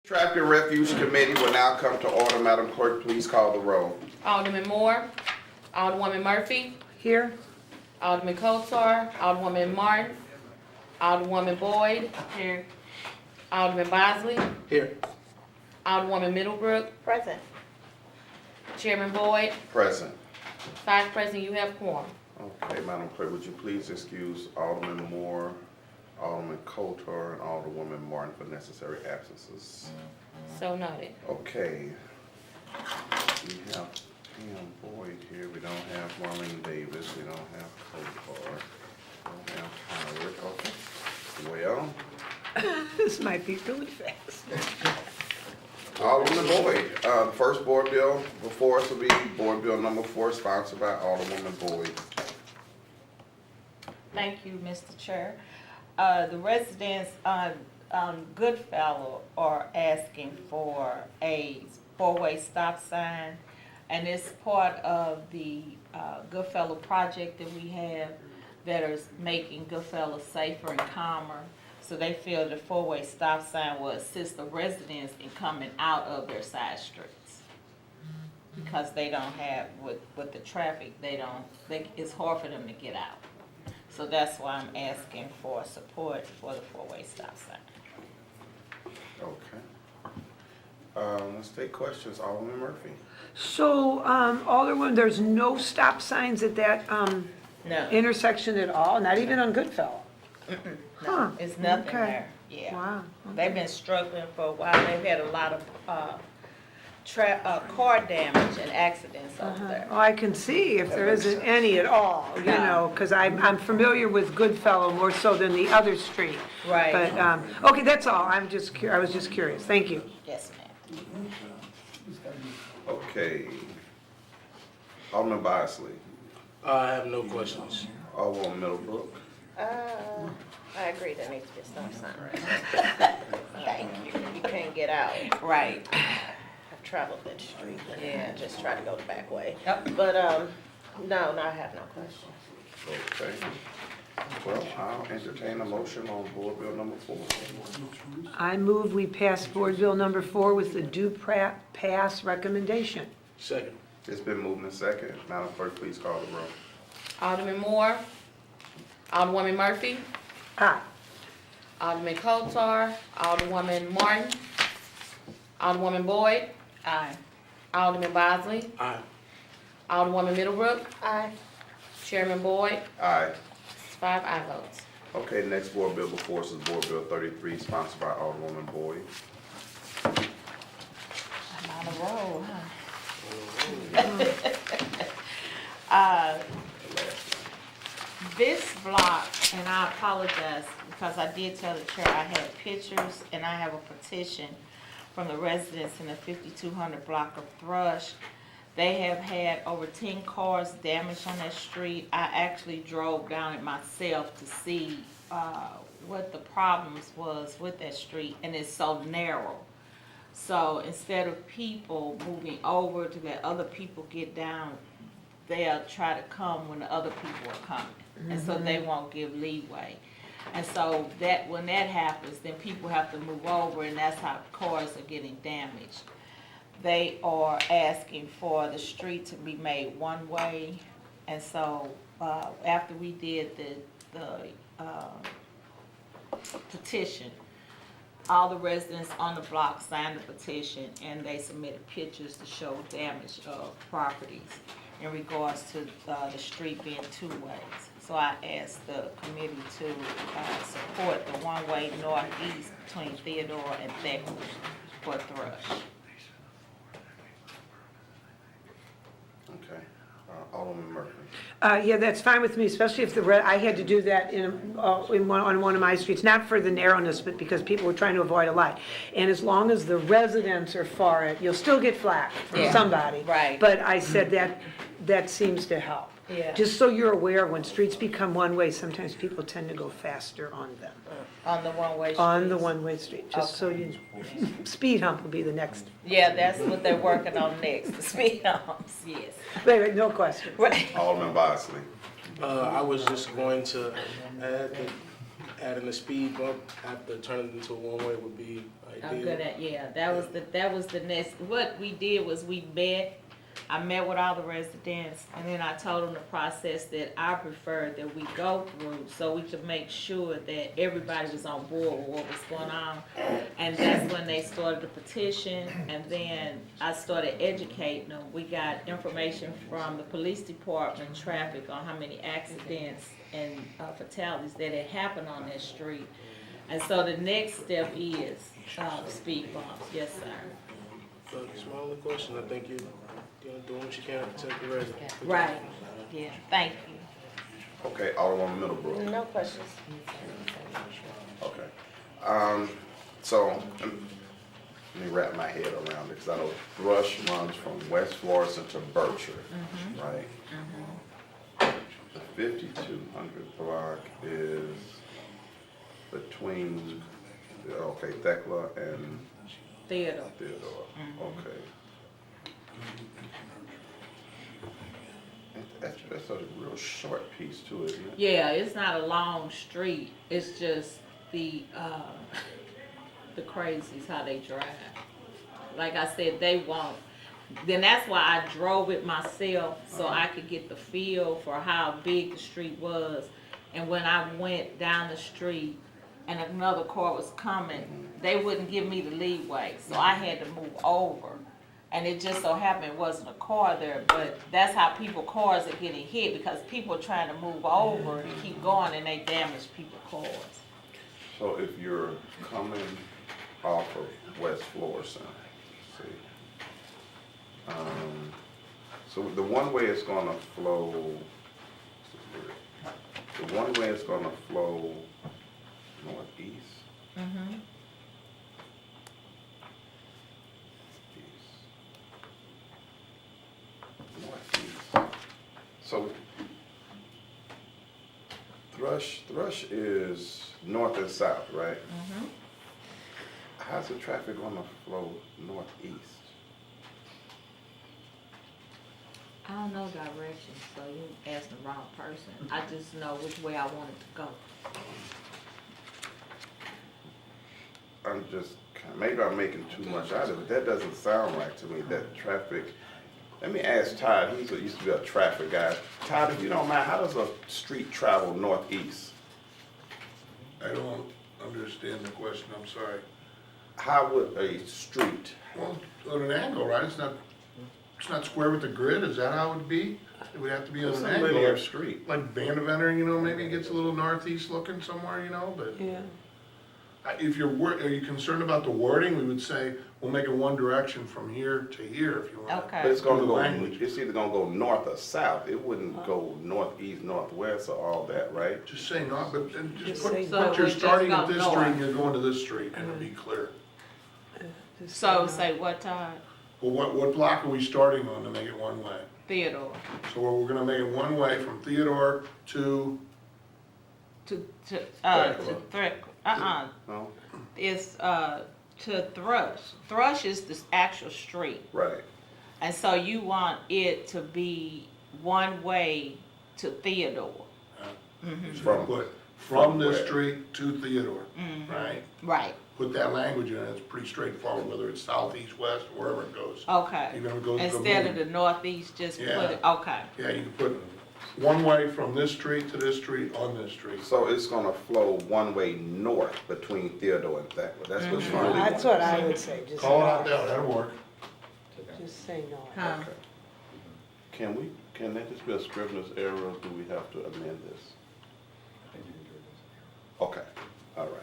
Traffic and Refuge Committee will now come to order. Madam Clerk, please call the roll. Alderman Moore, Alderwoman Murphy, Here. Alderman Coatar, Alderwoman Martin, Alderwoman Boyd. Here. Alderman Bosley, Here. Alderwoman Middlebrook, Present. Chairman Boyd, Present. 5 present, you have quorum. Okay, Madam Clerk, would you please excuse Alderman Moore, Alderman Coatar, and Alderwoman Martin for necessary absences? So noted. Okay. We have Pam Boyd here. We don't have Marlene Davis. We don't have Coatar. We don't have Honorary. Okay. Well, This might be really fast. Alderman Boyd, the first board bill before us will be Board Bill number 4, sponsored by Alderwoman Boyd. Thank you, Mr. Chair. The residents on Goodfellow are asking for a 4-way stop sign, and it's part of the Goodfellow project that we have that is making Goodfellow safer and calmer. So they feel the 4-way stop sign will assist the residents in coming out of their side streets. Because they don't have, with the traffic, it's hard for them to get out. So that's why I'm asking for support for the 4-way stop sign. Okay. Let's take questions. Alderman Murphy. So, Alderman, there's no stop signs at that No, intersection at all, not even on Goodfellow? Huh, no, it's nothing okay. there, yeah. Wow. They've been struggling for a while, they've had a lot of, car damage and accidents over there. Oh, I can see if there isn't any at all, you No. know, because I'm familiar with Goodfellow more so than the other street. Right. But, okay, that's all. I was just curious. Thank you. Yes, ma'am. Okay. Alderman Bosley. I have no questions. Alderwoman Middlebrook. I agree, there needs to be a stop sign right Thank you. You can't get out. Right, I've traveled that street and Yeah. I just try to go the back way. Yep. But, no, I have no questions. Okay. Well, I'll entertain a motion on Board Bill number 4. I move we pass Board Bill number 4 with the due pass recommendation. Second. It's been moved and second. Madam Clerk, please call the roll. Alderman Moore, Alderwoman Murphy, Aye. Alderman Coatar, Alderwoman Martin, Alderwoman Boyd, aye. Alderman Bosley, Aye. Alderwoman Middlebrook, Aye. Chairman Boyd, Aye. 5 aye votes. Okay, next board bill before us is Board Bill 33, sponsored by Alderwoman Boyd. I'm on a roll, huh? This block, and I apologize because I did tell the chair I had pictures and I have a petition from the residents in the 5200 block of Thrush. They have had over 10 cars damaged on that street. I actually drove down it myself to see what the problems was with that street, and it's so narrow. So instead of people moving over to let other people get down, they'll try to come when the other people are coming. And so they won't give leeway. And so that when that happens, then people have to move over, and that's how cars are getting damaged. They are asking for the street to be made one way. And so after we did the petition, all the residents on the block signed the petition, and they submitted pictures to show damage of properties in regards to the street being 2 ways. So I asked the committee to support the one-way northeast between Theodore and Theckley for Thrush. Okay. Alderman Murphy. Yeah, that's fine with me, especially if I had to do that on one of my streets, not for the narrowness, but because people were trying to avoid a light. And as long as the residents are for it, you'll still get flack from Yeah, somebody. right. But I said that seems to help. Yeah. Just so you're aware, when streets become one-way, sometimes people tend to go faster on them. On the one-way street? On the one-way street, just so you, speed hump will be the next. Yeah, that's what they're working on next, the speed humps, yes. Wait, no question. Right. Alderman Bosley. I was just going to add that adding the speed bump after turning it into a one-way would be I'm ideal. good at, yeah, that was the next, what we did was I met with all the residents, and then I told them the process that I preferred that we go through, so we could make sure that everybody was on board with what was going on. And that's when they started the petition, and then I started educating them. We got information from the police department, traffic, on how many accidents and fatalities that had happened on that street. And so the next step is, speed bumps, yes, sir. But it's my only question. I think you're doing what you can to protect the residents. Right, yeah, thank you. Okay, Alderwoman Middlebrook. No questions. Okay. So, let me wrap my head around it, because I know Thrush runs from West Florissant to Berkshire, right? The 5200 block is between, okay, Thekla and Theodore. Theodore, okay. That's a real short piece to it, isn't it? Yeah, it's not a long street, it's just the crazies, how they drive. Like I said, they won't. Then that's why I drove it myself, so I could get the feel for how big the street was. And when I went down the street and another car was coming, they wouldn't give me the leeway, so I had to move over. And it just so happened it wasn't a car there, but that's how cars are getting hit, because people are trying to move over and keep going, and they damage people's cars. So if you're coming off of West Florissant, see, so the one way it's gonna flow, northeast. Northeast. So Thrush is north and south, right? How's the traffic gonna flow northeast? I don't know directions, so you asked the wrong person. I just know which way I wanted to go. I'm just, maybe I'm making too much out of it. That doesn't sound right to me, that traffic. Let me ask Todd, he used to be a traffic guy. Todd, if you don't mind, how does a street travel northeast? I don't understand the question, I'm sorry. How would a street, Well, on an angle, right? It's not square with the grid, is that how it would be? It would have to be on it's an a angle. linear street? Like Biondi, you know, maybe it gets a little northeast looking somewhere, you know, but Yeah. if are you concerned about the wording, we would say, we'll make it one direction from here to here if you want. Okay. But it's gonna go, Language. it's either gonna go north or south. It wouldn't go northeast, northwest or all that, right? Just say not, but then Just just say put north. you're So starting we at just this go street and north. you're going to this street, and it'll be clear. So say what time? Well, what block are we starting on to make it one way? Theodore. So we're gonna make it one way from Theodore to, To Threckler. No? It's to Thrush. Thrush is the actual street. Right. And so you want it to be one way to Theodore. From- put from from this where? street to Theodore, right? Right, Put that language in, it's pretty straightforward, whether it's south, east, west, wherever it goes. okay. Even if it goes to Instead of Moon. the northeast, just put Yeah. it, okay. Yeah, you can put one way from this street to this street on this street. So it's gonna flow one way north between Theodore and Thekla. That's what you really want. That's what I would say, just Call it out north. there, that'll work. Just say north. Huh. Okay. Can that just be a scrivener's error, or do we have to amend this? Okay, all right.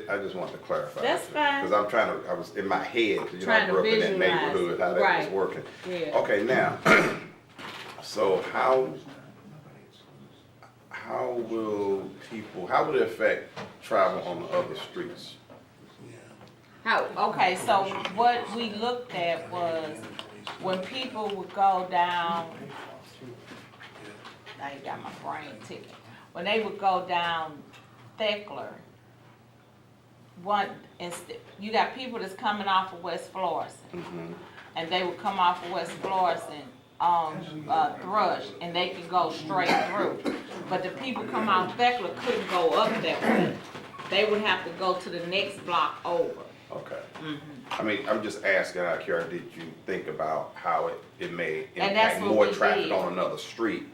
I just wanted to clarify. That's fine. Because I was in my head, you know, I Trying to grew up in that visualize neighborhood, it. how that was Right. working. Yeah. Okay, now, so how would it affect travel on the other streets? Okay, so what we looked at was when people would go down, now you got my brain ticking. When they would go down Thekla, you got people that's coming off of West Florissant. And they would come off of West Florissant Thrush, and they can go straight through. But the people come out Beckler couldn't go up that way. They would have to go to the next block over. Okay. I mean, I'm just asking out of curiosity, did you think about how it may And that's impact what more we traffic did. on another street?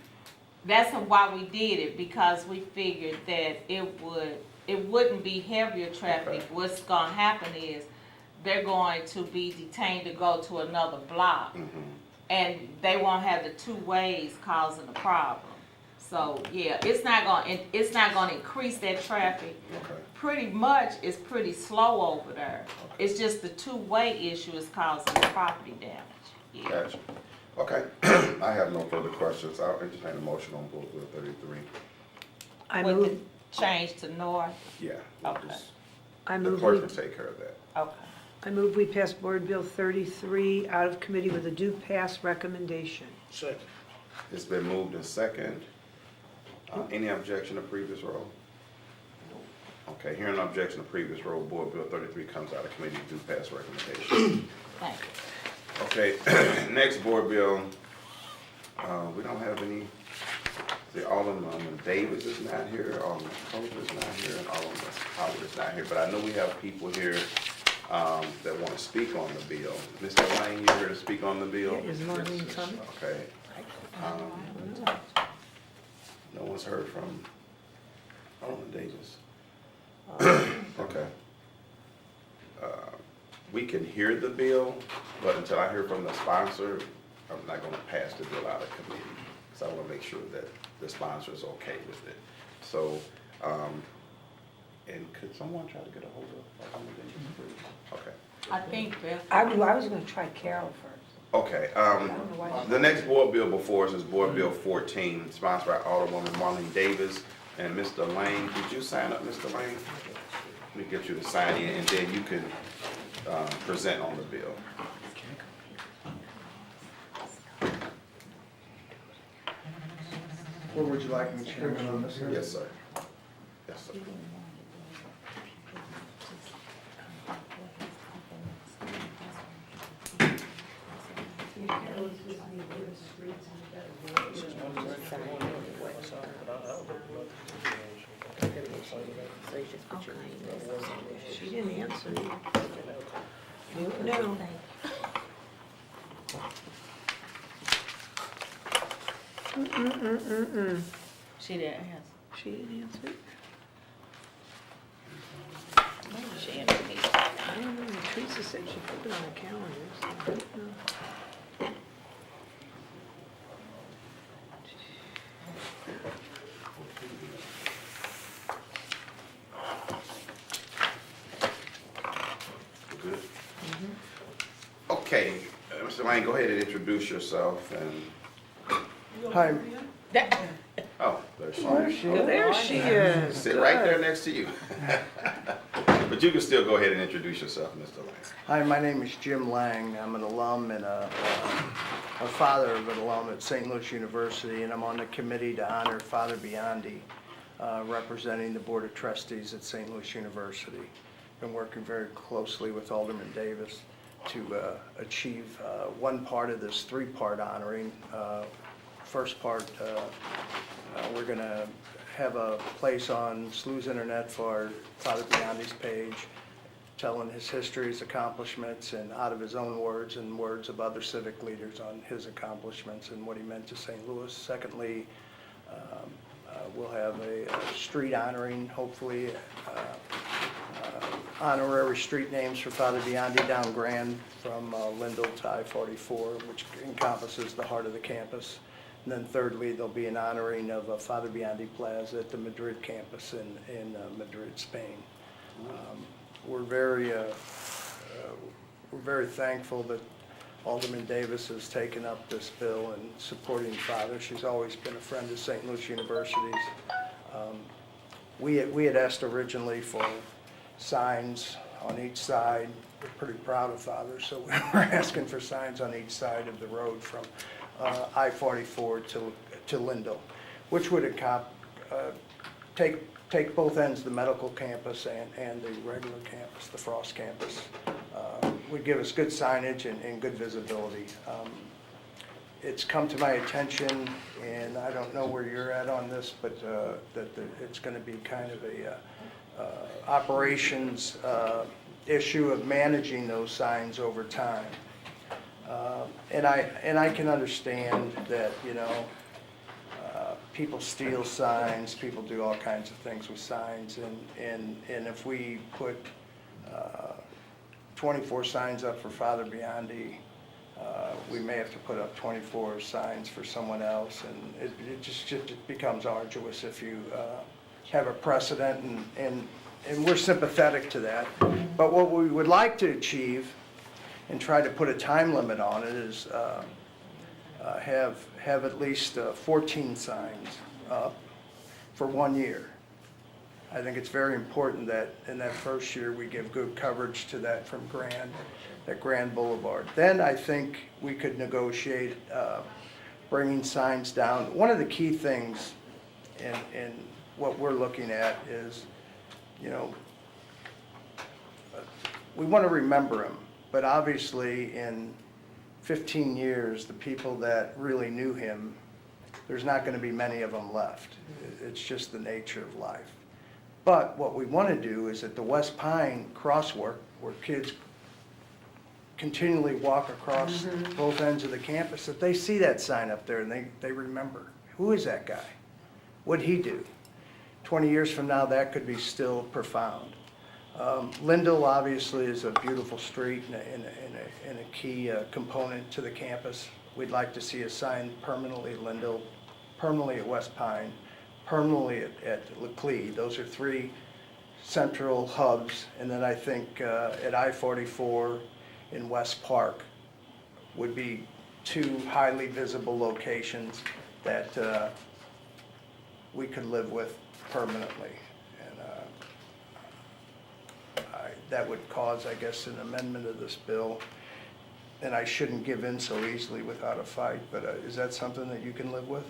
That's why we did it, because we figured that it wouldn't be heavier traffic. Okay. What's gonna happen is they're going to be detained to go to another block. And they won't have the two ways causing a problem. So, yeah, it's not gonna increase that traffic. Okay. Pretty much, it's pretty slow over there. It's just the two-way issue is causing the property damage. Yeah. Gotcha. Okay, I have no further questions. I'll entertain a motion on Board Bill 33. I With move, the change to north, Yeah. Okay. I The move, clerk we, can take care of that. okay. I move we pass Board Bill 33 out of committee with a due pass recommendation. Second. It's been moved and second. Any objection to previous roll? Okay, hearing no objection to previous roll, Board Bill 33 comes out of committee with due pass recommendation. Thank you. Okay, next board bill, we don't have any, the Alderman Davis is not here, Alderman Coatar is not here, and Alderman Howard is not here, but I know we have people here, that want to speak on the bill. Mr. Lane, you here to speak on the bill? Is Marlene coming? Okay. No one's heard from Alderman Davis. Okay. We can hear the bill, but until I hear from the sponsor, I'm not gonna pass the bill out of committee. So I wanna make sure that the sponsor is okay with it. So, and could someone try to get a hold of Alderman Davis, please? Okay. I think Beth. I was gonna try Carol first. Okay, the next board bill before us is Board Bill 14, sponsored by Alderwoman Marlene Davis and Mr. Lane. Did you sign up, Mr. Lane? Let me get you to sign in, and then you can present on the bill. What would you like me, Chairman, on this? Yes, sir. Yes, sir. She didn't answer. No. She didn't answer. She didn't answer. She in the meeting. I don't know, Teresa said she put it on the calendar, so I don't know. Good. Okay, Mr. Lane, go ahead and introduce yourself and, Hi, oh, there she there is. she Oh, is. there she is. Sit right there next to you. But you can still go ahead and introduce yourself, Mr. Lane. Hi, my name is Jim Lang. I'm an alum and a father of an alum at St. Louis University, and I'm on the committee to honor Father Biondi, representing the Board of Trustees at St. Louis University. Been working very closely with Alderman Davis to achieve one part of this three-part honoring. First part, we're going to have a place on SLU's Internet for Father Biondi's page, telling his history, his accomplishments, and out of his own words and words of other civic leaders on his accomplishments and what he meant to St. Louis. Secondly, we'll have a street honoring, hopefully, honorary street names for Father Biondi down Grand from Lindell to I-44, which encompasses the heart of the campus. And then thirdly, there'll be an honoring of Father Biondi Plaza at the Madrid campus in Madrid, Spain. We're very thankful that Alderman Davis has taken up this bill and supporting Father. She's always been a friend of St. Louis University's. We had asked originally for signs on each side. We're pretty proud of Father, so we're asking for signs on each side of the road from I-44 to Lindell, which would take both ends of the medical campus and the regular campus, the Frost campus. Would give us good signage and good visibility. it's come to my attention, and I don't know where you're at on this, but it's going to be kind of a operations issue of managing those signs over time. And I can understand that, people steal signs, people do all kinds of things with signs, and if we put 24 signs up for Father Biondi, we may have to put up 24 signs for someone else, and it just becomes arduous if you have a precedent, and we're sympathetic to that. But what we would like to achieve and try to put a time limit on it is have at least 14 signs up for 1 year. I think it's very important that in that first year we give good coverage to that from Grand Boulevard. Then I think we could negotiate bringing signs down. One of the key things in what we're looking at is, we want to remember him, but obviously in 15 years, the people that really knew him, there's not going to be many of them left. It's just the nature of life. But what we want to do is at the West Pine crosswalk, where kids continually walk across both ends of the campus, that they see that sign up there and they remember, who is that guy? What'd he do? 20 years from now, that could be still profound. Lindell obviously is a beautiful street and a key component to the campus. We'd like to see a sign permanently at Lindell, permanently at West Pine, permanently at Laclede. Those are 3 central hubs. And then I think at I-44 in West Park would be 2 highly visible locations that we could live with permanently. That would cause, I guess, an amendment of this bill, and I shouldn't give in so easily without a fight, but is that something that you can live with?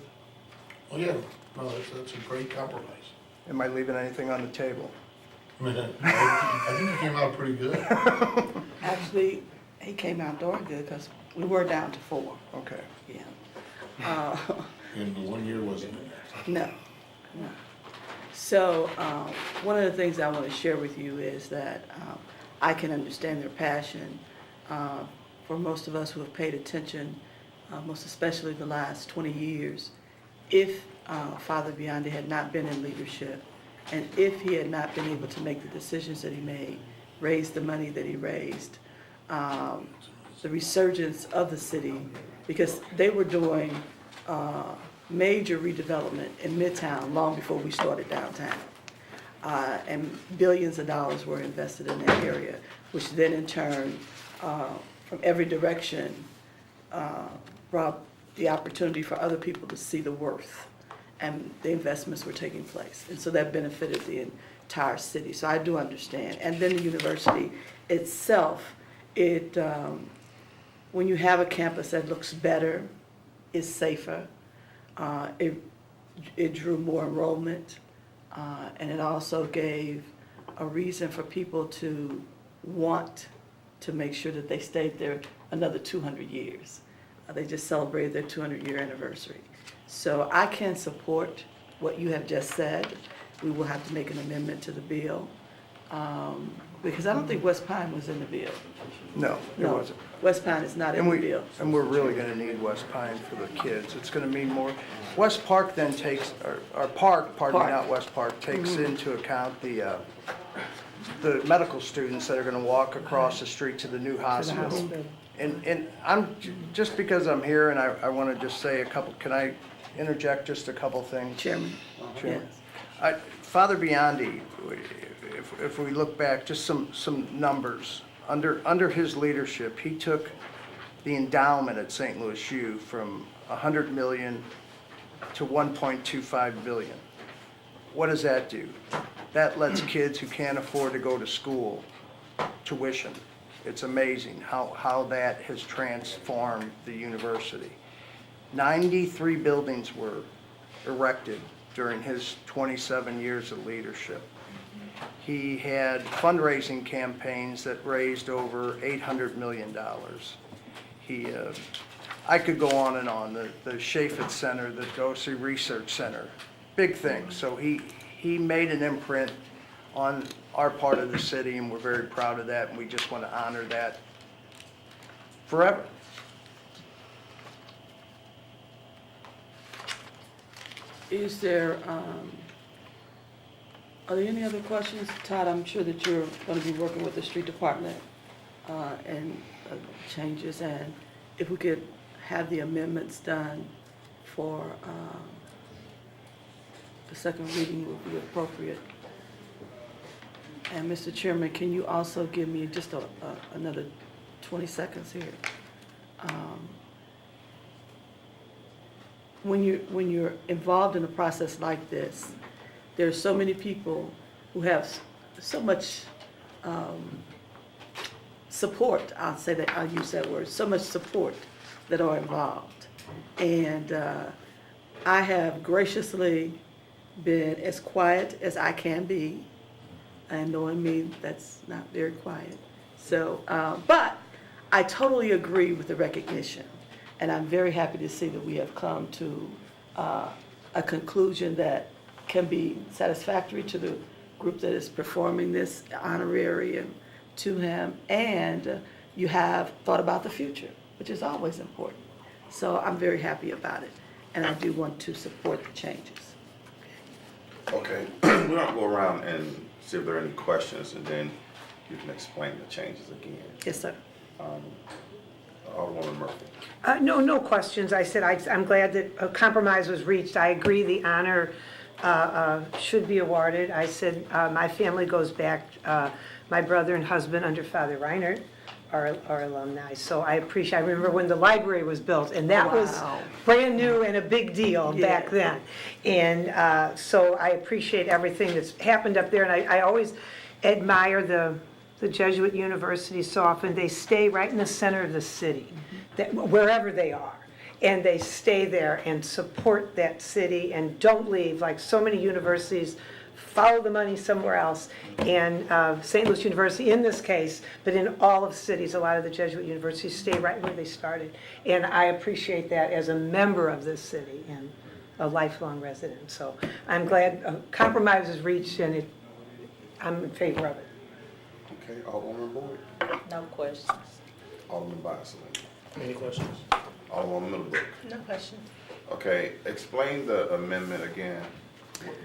Oh, yeah, no, that's a great compromise. Am I leaving anything on the table? I think it came out pretty good. Actually, he came out darn good because we were down to 4. Okay. Yeah. And the 1 year wasn't. No. So one of the things I want to share with you is that I can understand their passion. For most of us who have paid attention, most especially the last 20 years, if Father Biondi had not been in leadership, and if he had not been able to make the decisions that he made, raise the money that he raised, the resurgence of the city, because they were doing major redevelopment in Midtown long before we started downtown. And billions of dollars were invested in that area, which then in turn, from every direction, brought the opportunity for other people to see the worth. And the investments were taking place. And so that benefited the entire city. So I do understand. And then the university itself, when you have a campus that looks better, is safer, it drew more enrollment, and it also gave a reason for people to want to make sure that they stayed there another 200 years. They just celebrated their 200-year anniversary. So I can support what you have just said. We will have to make an amendment to the bill, because I don't think West Pine was in the bill. No, it No, wasn't. West Pine is not in the bill. And we're really going to need West Pine for the kids. It's going to mean more. West Park then takes, or Park, pardon me, not West Park, takes into account the medical students that are going to walk across the street to the new hospital. And I'm, just because I'm here and I want to just say a couple, can I interject just a couple things? Chairman? Chairman. Yes. Father Biondi, if we look back, just some numbers. Under his leadership, he took the endowment at St. Louis U from $100 million to $1.25 billion. What does that do? That lets kids who can't afford to go to school tuition. It's amazing how that has transformed the university. 93 buildings were erected during his 27 years of leadership. He had fundraising campaigns that raised over $800 million. He I could go on and on, the Chaffetz Center, the Dorsey Research Center, big things. So he made an imprint on our part of the city, and we're very proud of that, and we just want to honor that forever. Is there, are there any other questions? Todd, I'm sure that you're going to be working with the street department and changes, and if we could have the amendments done for the second reading would be appropriate. And Mr. Chairman, can you also give me just another 20 seconds here? When you're involved in a process like this, there are so many people who have so much support, I'll use that word, so much support that are involved. And I have graciously been as quiet as I can be, and knowing me, that's not very quiet. So, but I totally agree with the recognition, and I'm very happy to see that we have come to a conclusion that can be satisfactory to the group that is performing this honorary and to him, and you have thought about the future, which is always important. So I'm very happy about it, and I do want to support the changes. Okay, we're gonna go around and see if there are any questions, and then you can explain the changes again. Yes, sir. Alderwoman Murphy. No questions. I said I'm glad that a compromise was reached. I agree the honor should be awarded. I said my family goes back, my brother and husband under Father Reinert are alumni. So I remember when the library was built, and that was Wow. brand new and a big deal back Yeah. then. And so I appreciate everything that's happened up there, and I always admire the Jesuit universities so often. They stay right in the center of the city, wherever they are. And they stay there and support that city and don't leave, like so many universities follow the money somewhere else. And St. Louis University in this case, but in all of cities, a lot of the Jesuit universities stay right where they started. And I appreciate that as a member of this city and a lifelong resident. So I'm glad a compromise is reached, and I'm in favor of it. Okay, Alderwoman Boyd. No questions. Alderman Bosley. Any questions? Alderwoman Middlebrook. No questions. Okay, explain the amendment again.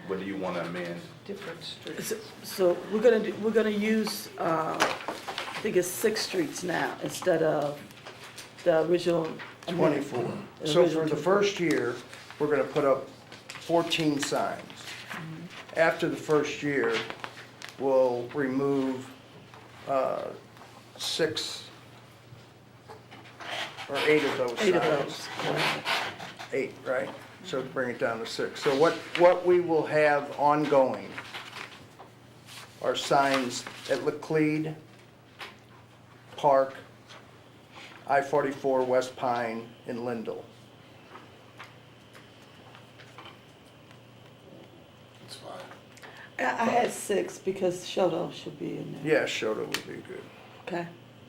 What do you want to amend? Different streets. So we're gonna use, I think it's 6 streets now instead of the original. 24. The So original for the 24. first year, we're gonna put up 14 signs. After the first year, we'll remove 6 or 8 of those signs. 8 of those. 8, right? So bring it down to 6. So what we will have ongoing are signs at Laclede, Park, I-44, West Pine, and Lindell. It's fine. I had 6 because Shoto should be in there. Yeah, Shoto would be good. Okay?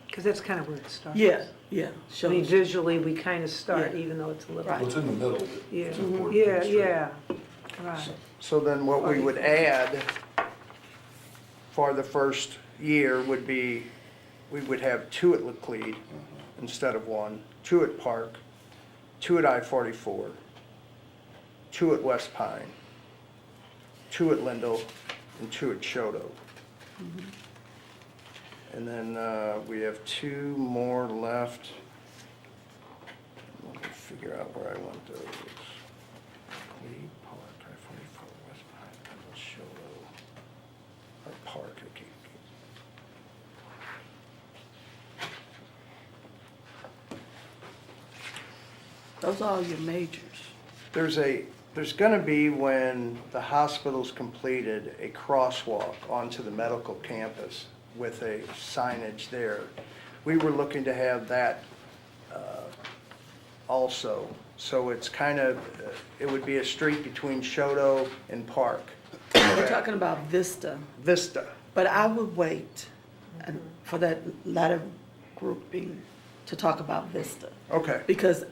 Because that's kind of where it starts. Yeah, I mean, Shoto. visually, we kind of start, Yeah. even though it's a little. Right. What's in the middle? Yeah, It's important. yeah, yeah, right. So then what we would add for the first year would be, we would have 2 at Laclede instead of 1, 2 at Park, 2 at I-44, 2 at West Pine, 2 at Lindell, and 2 at Shoto. And then we have 2 more left. Let me figure out where I want those. Laclede, Park, I-44, West Pine, Lindell, Shoto, or Park, I can't. Those are all your majors. There's gonna be, when the hospital's completed, a crosswalk onto the medical campus with a signage there. We were looking to have that also. So it's kind of, it would be a street between Shoto and Park. We're talking about Vista, Vista. but I would wait for that latter grouping to talk about Vista. Okay, Because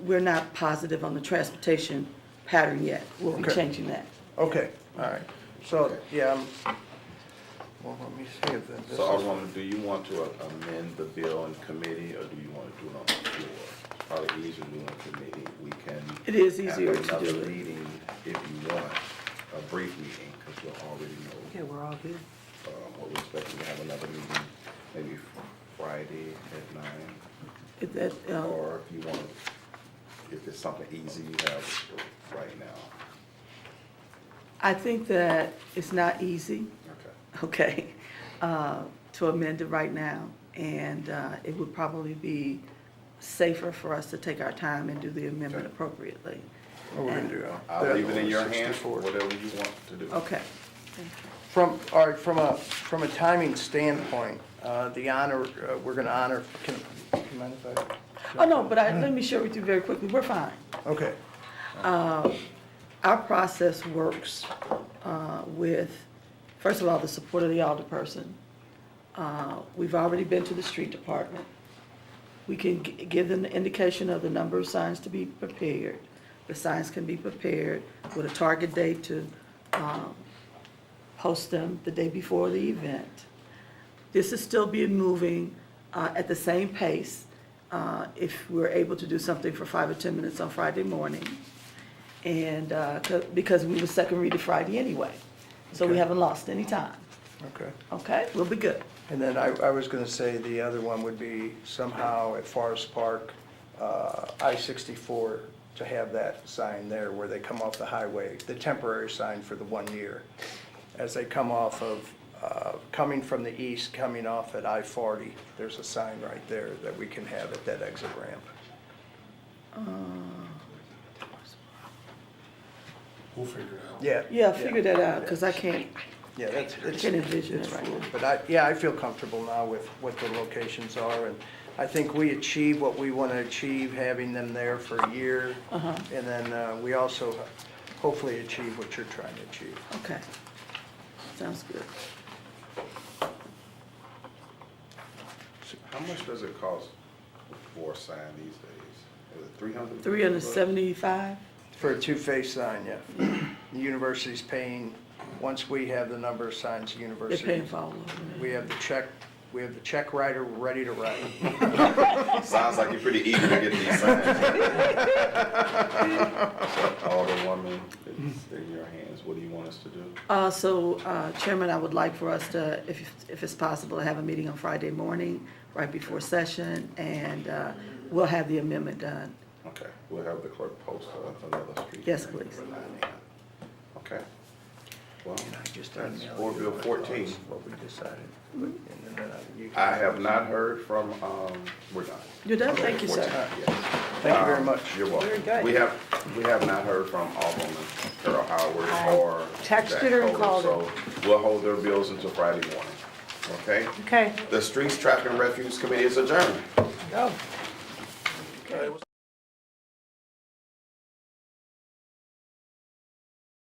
we're not positive on the transportation pattern yet. We'll be Okay. changing that. okay, all right. So, yeah, well, let me see if this So, is, Alderwoman, do you want to amend the bill in committee, or do you want to do it on the floor? It's probably easier to do it in committee. We can. It is easier have to do another it. meeting if you want, a brief meeting, because we'll already know, Yeah, we're all here. what we're expecting to have another meeting, maybe Friday at 9. If that, Or if you want, if it's something easy you have right now. I think that it's not easy, Okay. okay, to amend it right now. And it would probably be safer for us to take our time and do the amendment Okay. appropriately. what we're gonna do. I'll leave it in your hands, 64. whatever you want to do. Okay. All right, from a timing standpoint, the honor, we're gonna honor, can you mind if I? Oh, no, but let me share with you very quickly. We're fine. Okay, Our process works with, first of all, the support of the alderperson. We've already been to the street department. We can give them the indication of the number of signs to be prepared. The signs can be prepared with a target date to post them the day before the event. This is still being moving at the same pace if we're able to do something for 5 or 10 minutes on Friday morning. And because we were second read Friday anyway, so we Okay. haven't lost any time. okay. Okay, we'll be good. And then I was gonna say the other one would be somehow at Forest Park, I-64, to have that sign there where they come off the highway, the temporary sign for the 1 year. As they come off of, coming from the east, coming off at I-40, there's a sign right there that we can have at that exit ramp. We'll figure it out. Yeah. Yeah, figure that out, because I can't Yeah, that's, can't envision it's it right fluid. now. But I feel comfortable now with what the locations are, and I think we achieve what we want to achieve, having them there for a year. Uh-huh. And then we also hopefully achieve what you're trying to achieve. Okay. Sounds good. How much does it cost for a sign these days? Is it 300? 375? For a two-face sign, yeah. The university's paying, once we have the number of signs, the They're university. paying for all of them. We have the check writer ready to write. Sounds like you're pretty eager to get these signs. Alderwoman, it's in your hands. What do you want us to do? So, Chairman, I would like for us to, if it's possible, to have a meeting on Friday morning, right before session, and we'll have the amendment done. Okay, we'll have the clerk post another street. Yes, hearing please. for 9 a.m. Okay. Well, And I just that's emailed Board you Bill my 14. thoughts, what we decided. And then you can- I have not heard from, we're done. You're done? Thank you, sir. 14, yes. Thank you very much. You're welcome. Very good. We have not heard from Alderwoman Carol Howard or texted Jack her and Coler, called her. So we'll hold their bills until Friday morning, okay? Okay, The Streets Traffic and Refuse Committee is adjourned. go. All right,